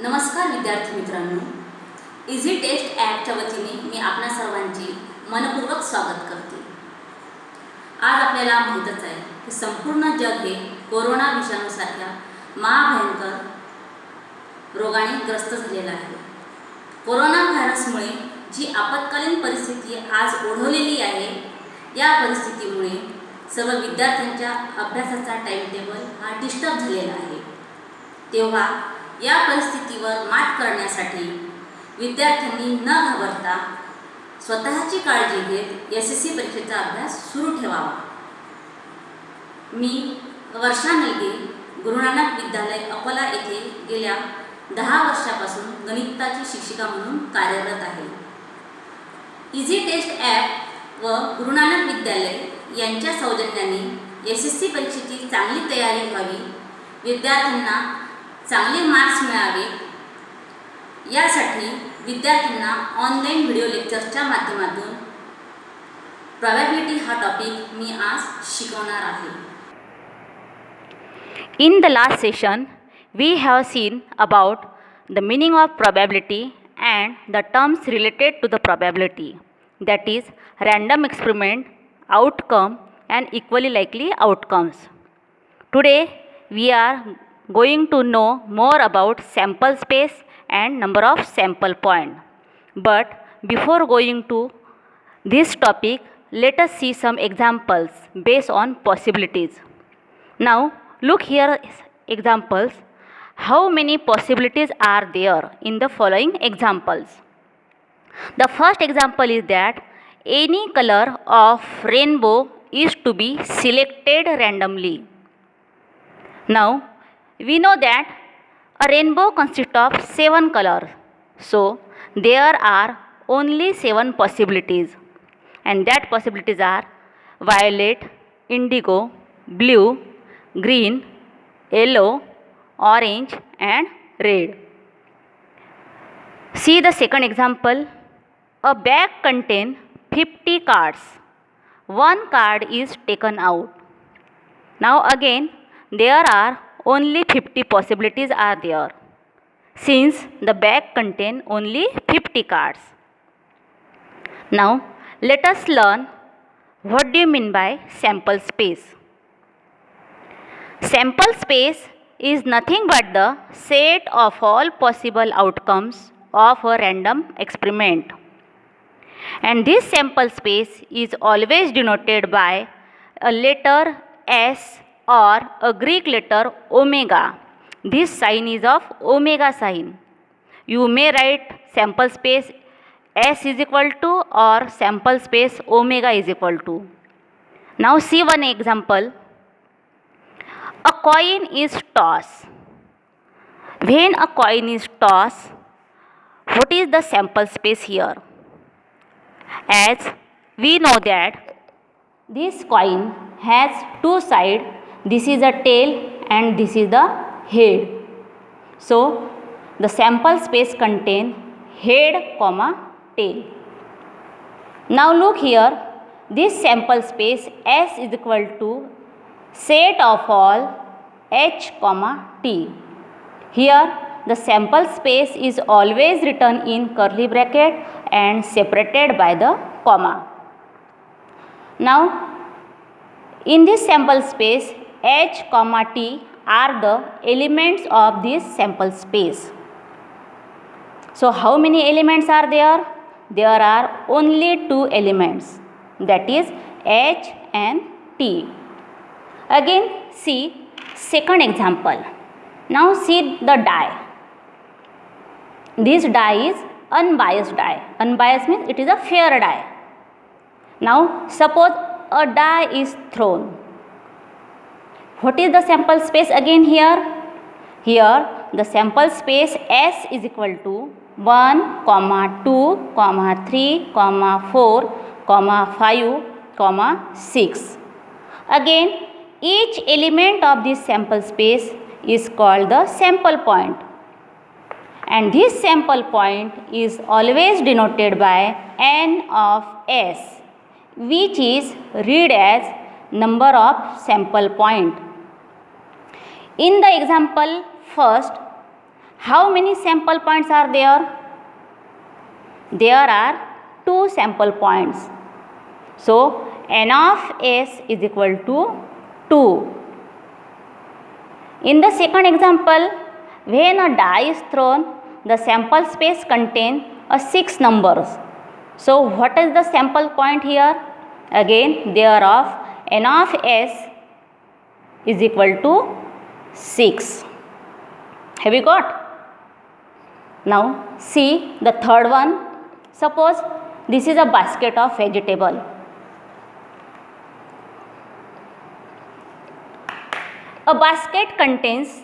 नमस्कार विद्यार्थी मित्रांनो, इझी टेस्ट ॲपच्या वतीने मी आपणा सर्वांचे मनपूर्वक स्वागत करते। आज आपल्याला माहीतच आहे की संपूर्ण जग हे कोरोना विषाणूसारख्या महाभयंकर रोगाने ग्रस्त झालेलं आहे। कोरोना व्हायरसमुळे जी आपत्कालीन परिस्थिती आज ओढवलेली आहे, या परिस्थितीमुळे सर्व विद्यार्थ्यांच्या अभ्यासाचा टाइमटेबल हा डिस्टर्ब झालेला आहे। तेव्हा या परिस्थितीवर मात करण्यासाठी विद्यार्थ्यांनी न घाबरता स्वतःची काळजी घेत SSC परीक्षेचा अभ्यास सुरू ठेवावा। मी वर्षा नलगे गुरुनानक विद्यालय अकोला येथे गेल्या 10 वर्षापासून गणिताची शिक्षिका म्हणून कार्यरत आहे। इझी टेस्ट ॲप व गुरुनानक विद्यालय यांच्या सौजन्याने SSC परीक्षेची चांगली तयारी व्हावी, विद्यार्थ्यांना चांगले मार्क्स मिळावे, यासाठी विद्यार्थ्यांना ऑनलाईन व्हिडिओ लेक्चर्सच्या माध्यमातून प्रोबॅबिलिटी हा टॉपिक मी आज शिकवणार आहे। In the last session, we have seen about the meaning of probability and the terms related to the probability, that is random experiment, outcome and equally likely outcomes. Today we are going to know more about sample space and number of sample point. But before going to this topic, let us see some examples based on possibilities. Now look here examples. How many possibilities are there in the following examples? The first example is that any color of rainbow is to be selected randomly. Now we know that a rainbow consists of 7 colors. So there are only 7 possibilities, and that possibilities are violet, indigo, blue, green, yellow, orange and red. See the second example. A bag contains 50 cards. One card is taken out. Now again there are only 50 possibilities are there, since the bag contains only 50 cards. Now let us learn what do you mean by sample space. Sample space is nothing but the set of all possible outcomes of a random experiment, and this sample space is always denoted by a letter S or a Greek letter omega. This sign is of omega sign. You may write sample space S is equal to or sample space omega is equal to. Now see one example. A coin is tossed. When a coin is tossed, what is the sample space here? As we know that this coin has two sides, this is a tail and this is the head. So the sample space contains head comma tail. Now look here, this sample space S is equal to set of all H comma T. Here the sample space is always written in curly bracket and separated by the comma. Now in this sample space H comma T are the elements of this sample space. So how many elements are there? There are only 2 elements, that is H and T. Again see second example. Now see the die. This die is unbiased die. Unbiased means it is a fair die. Now suppose a die is thrown. What is the sample space again here? Here the sample space S is equal to 1, 2, 3, 4, 5, 6. Again each element of this sample space is called the sample point, and this sample point is always denoted by N of S, which is read as number of sample point. In the example first, how many sample points are there? There are 2 sample points. So n of s is equal to 2. In the second example, when a die is thrown, the sample space contains 6 numbers. So what is the sample point here? Again, there of n of s is equal to 6. Have you got? Now see the third one. Suppose this is a basket of vegetable. A basket contains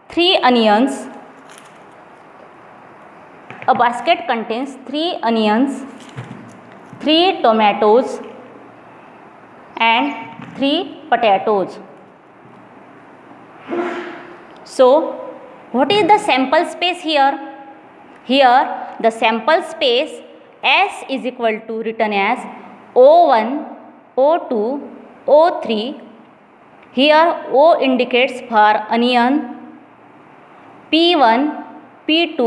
3 onions. A basket contains 3 onions, 3 tomatoes and 3 potatoes. So what is the sample space here? Here the sample space S is equal to written as O1, O2, O3. Here O indicates for onion, P1, P2,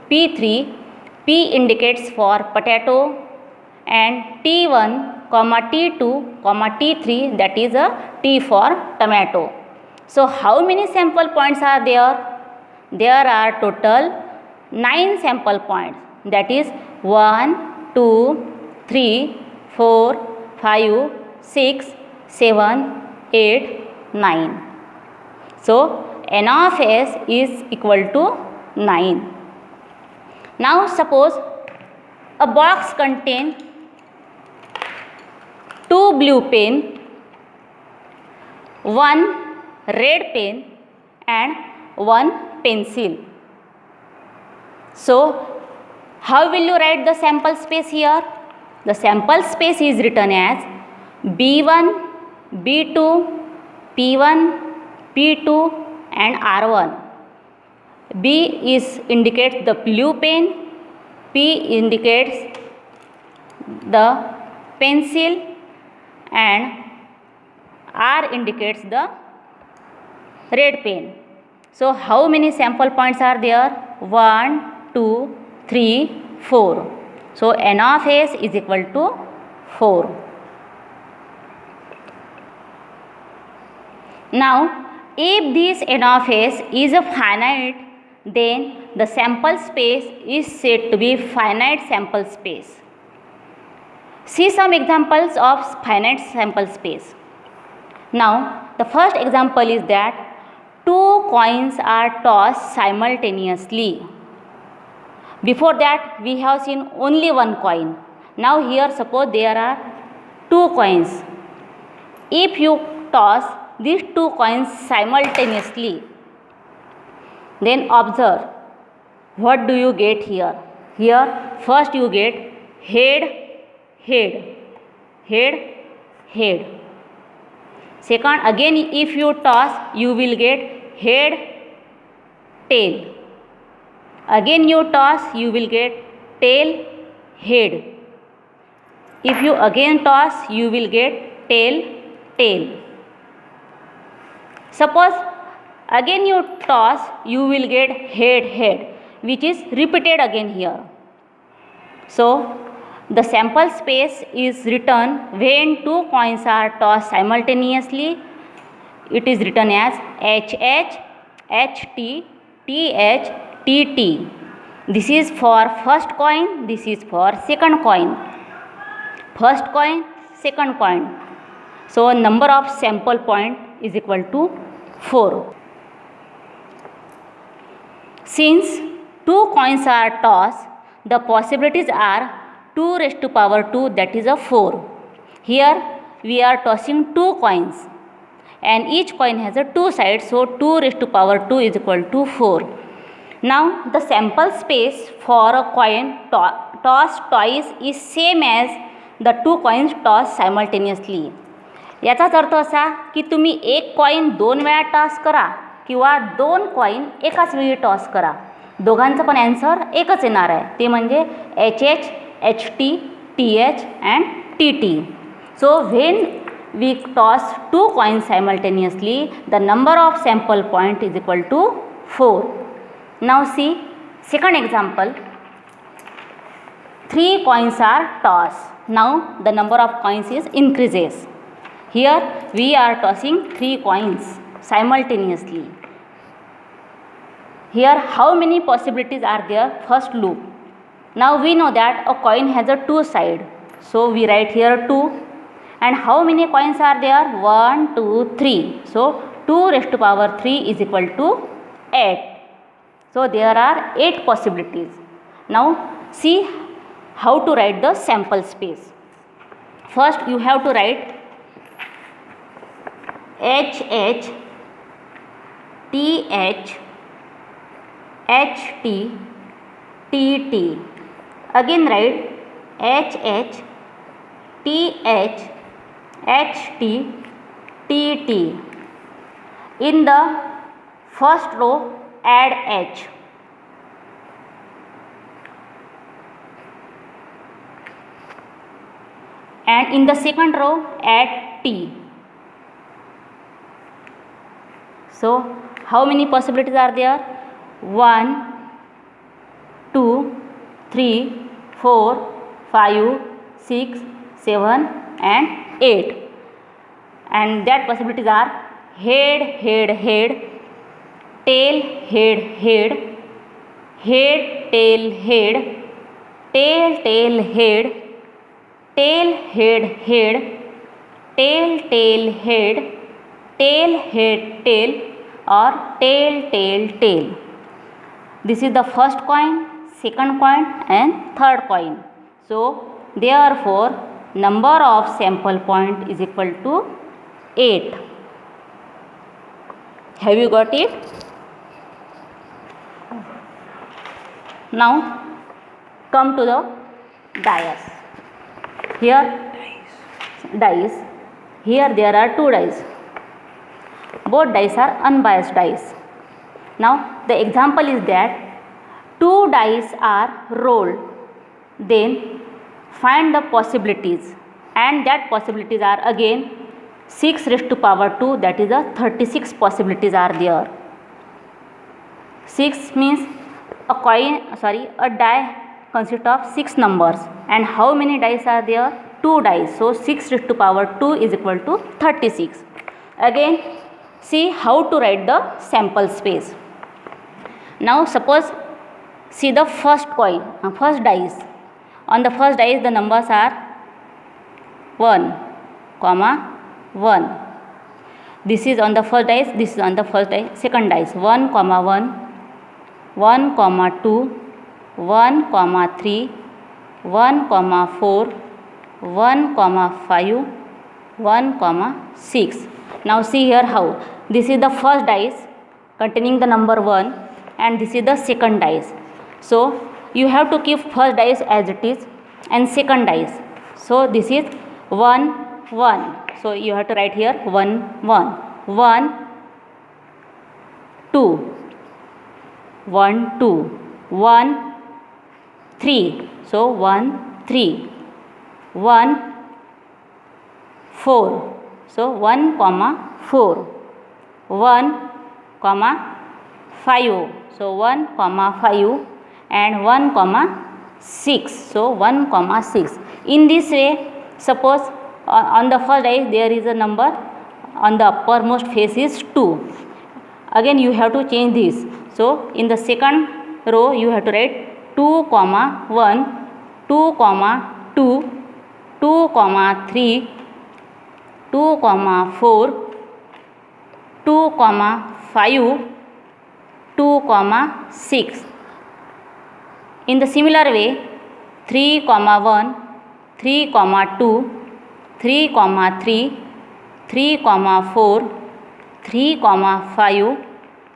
P3, P indicates for potato, and T1, T2, T3, that is a T for tomato. So how many sample points are there? There are total 9 sample points, that is 1, 2, 3, 4, 5, 6, 7, 8, 9. So n of s is equal to 9. Now suppose a box contains 2 blue pen, 1 red pen and 1 pencil. So how will you write the sample space here? The sample space is written as B1, B2, P1, P2 and R1. B indicates the blue pen, P indicates the pencil and R indicates the red pen. So how many sample points are there? 1, 2, 3, 4. So n of s is equal to 4. Now if this n of s is a finite, then the sample space is said to be finite sample space. See some examples of finite sample space. Now the first example is that 2 coins are tossed simultaneously. Before that we have seen only 1 coin. Now here suppose there are 2 coins. If you toss these 2 coins simultaneously, then observe what do you get here. Here first you get head, head, head, head. Second, again if you toss you will get head, tail. Again you toss you will get tail, head. If you again toss you will get tail, tail. Suppose again you toss you will get head, head, which is repeated again here. So the sample space is written when 2 coins are tossed simultaneously. It is written as HH, HT, TH, TT. This is for first coin, this is for second coin. First coin, second coin. So number of sample point is equal to 4. Since 2 coins are tossed, the possibilities are 2 raised to power 2, that is a 4. Here we are tossing 2 coins and each coin has a 2 sides, so 2 raised to power 2 is equal to 4. Now the sample space for a coin tossed twice is same as the 2 coins tossed simultaneously. याचाच अर्थ असा की तुम्ही एक coin 2 वेळा toss करा किंवा 2 coin एकाच वेळी टॉस करा, दोघांचं पण ॲन्सर एकच येणार आहे, ते म्हणजे HH, HT, TH and TT. So when we toss 2 coins simultaneously, the number of sample point is equal to 4. Now see second example. 3 coins are tossed. Now the number of coins is increases. Here we are tossing 3 coins simultaneously. Here how many possibilities are there? First loop. Now we know that a coin has a 2 side. So we write here 2. And how many coins are there? 1, 2, 3. So 2 raised to power 3 is equal to 8. So there are 8 possibilities. Now see how to write the sample space. First you have to write HH, TH, HT, TT. Again write HH, TH, HT, TT. In the first row add H. And in the second row add T. So how many possibilities are there? 1, 2, 3, 4, 5, 6, 7 and 8. And that possibilities are head, head, head, tail, head, head, head, tail, head, tail, tail, head, tail, head, head, tail, tail, head, tail, head, tail or tail, tail, tail. This is the first coin, second coin and third coin. So therefore number of sample point is equal to 8. Have you got it? Now come to the dice. Here dice. Here there are 2 dice. Both dice are unbiased dice. Now the example is that 2 dice are rolled. Then find the possibilities, and that possibilities are again 6 raised to power 2, that is a 36 possibilities are there. 6 means a die consists of 6 numbers, and how many dice are there? 2 dice. So 6 raised to power 2 is equal to 36. Again see how to write the sample space. Now suppose see the first coin, first dice. On the first dice the numbers are 1, 1. This is on the first dice, this is on the first dice, second dice 1, 1, 1, 2, 1, 3, 1, 4, 1, 5, 1, 6. Now see here how. This is the first dice containing the number 1 and this is the second dice. So you have to keep first dice as it is and second dice. So this is 1, 1. So you have to write here 1, 1. 1, 2. 1, 2. 1, 3. So 1, 3. 1, 4. So 1, 4. 1, 5. So 1, 5 and 1, 6. So 1, 6. In this way, suppose on the first dice there is a number on the uppermost face is 2. Again you have to change this. So in the second row you have to write 2, 1, 2, 2, 2, 3, 2, 4, 2, 5, 2, 6. In the similar way 3, 1, 3, 2, 3, 3, 3, 4, 3, 5,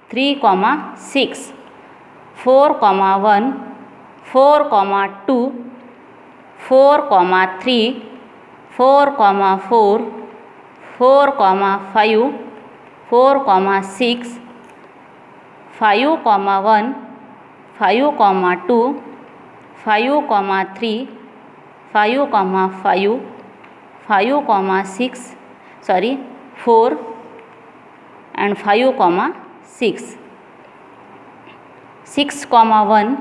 3, 6, 4, 1, 4, 2, 4, 3, 4, 4, 4, 5, 4, 6, 5, 1, 5, 2, 5, 3, 5, 6, 4 and 5, 6. 6,1,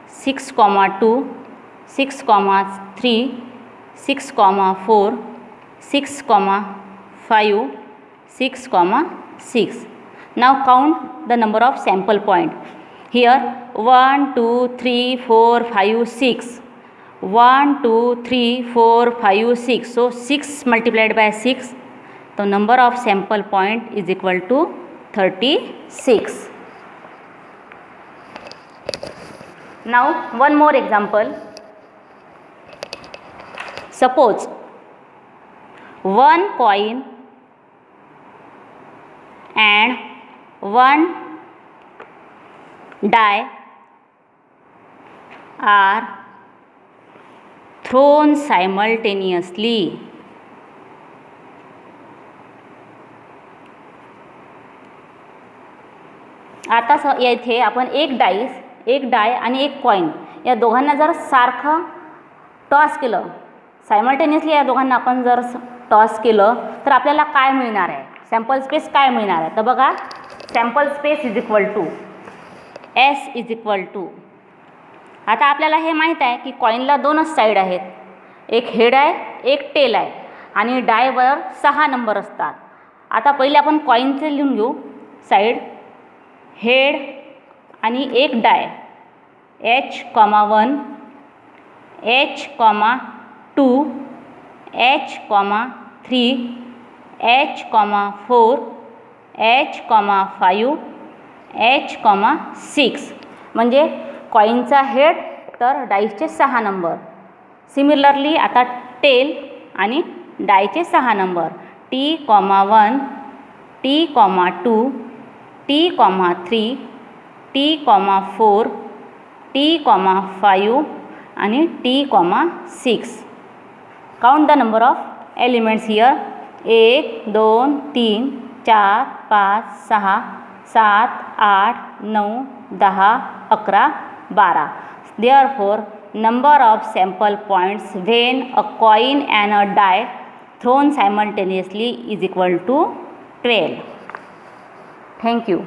6,2, 6,3, 6,4, 6,5, 6,6. Now count the number of sample point. Here 1, 2, 3, 4, 5, 6. 1, 2, 3, 4, 5, 6. So 6 multiplied by 6. The number of sample point is equal to 36. Now one more example. Suppose one coin and one die are thrown simultaneously. आता येथे आपण एक di आणि एक coin या दोघांना जर सारखं टॉस केलं, सायमल्टेनियसली या दोघांना आपण जर टॉस केलं तर आपल्याला काय मिळणार आहे, सॅम्पल स्पेस काय मिळणार आहे. तर बघा, sample space is equal to S is equal to, आता आपल्याला हे माहीत आहे की कॉईनला दोनच साईड आहेत, एक हेड आहे एक टेल आहे आणि डायवर 6 नंबर असतात. आता पहिले आपण कॉईनचे लिहून घेऊ साईड, हेड आणि एक di H,1, H,2, H,3, H,4, H,5, H,6 म्हणजे कॉईनचा हेड तर डाईसचे 6 नंबर. सिमिलरली आता टेल आणि डायचे 6 number T,1, T,2, T,3, T,4, T,5 आणि T,6. Count the number of elements here. 1, 2, 3, 4, 5, 6, 7, 8, 9, 10, 11, 12. Therefore, number of sample points when a coin and a die thrown simultaneously is equal to 12. Thank you.